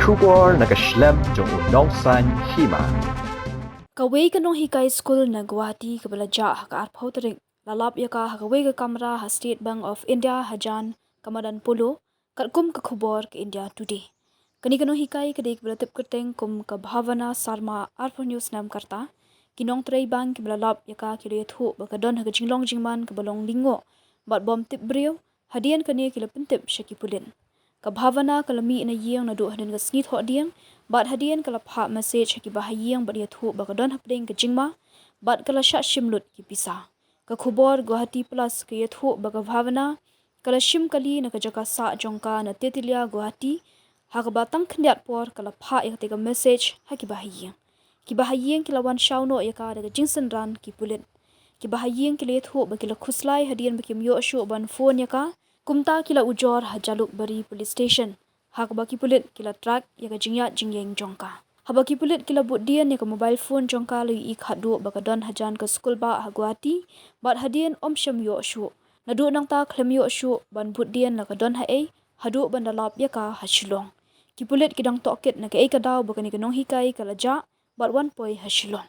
Kubor nakaslem jong unong san Hima. Kaway ka Nonghikai School na Guwahati ka balaja haka arpaw tarik lalap ya ka hakaway ka kamera ha State Bank of India Hajan ka Madan Polo kum ka khubor ka India Today. Kani ka Nonghikai ka dik balatip kerteng kum ka Bhavana Sarma arpaw news nam karta kinong tray bank ki balalap ya ka kilo yathu baka don haka jinglong jingman ka balong lingo bat bom tip brio hadian kani kila pentip syaki pulin. Ka Bhavana kalami na yeng na do hadin ka snit ho diang bat hadian kala pha message ki bahayeng bat yathu baka don hapdeng ka jingma bat kala sha shimlut ki pisa ka khubor Guwahati plus ka yathu baka Bhavana kala shim kali na ka jaka sa jongka na tetilia Guwahati ha ka batang khndiat por kala pha ya ka message ha ki bahayeng kila wan shauno ya ka daga jingsan ran ki pulit ki bahayeng kila yathu bakila khuslai hadian bakim yo shu ban phone ya ka kumta kila ujor hajaluk bari police station hak baki pulit kila truck ya ka jingya jingyeng jongka habaki pulit kila buddian ya ka mobile phone jongka lui ik hadu baka don hajan ka school ba ha Guwahati bat hadian sham yo shu nadu nang ta khlem yo shu ban buddian la ka don ha ei hadu ban dalap ya ka hashilong ki pulit kidang toket na ka ei ka daw baka ni ka Nonghikai kala ja bat 1 poi hashilong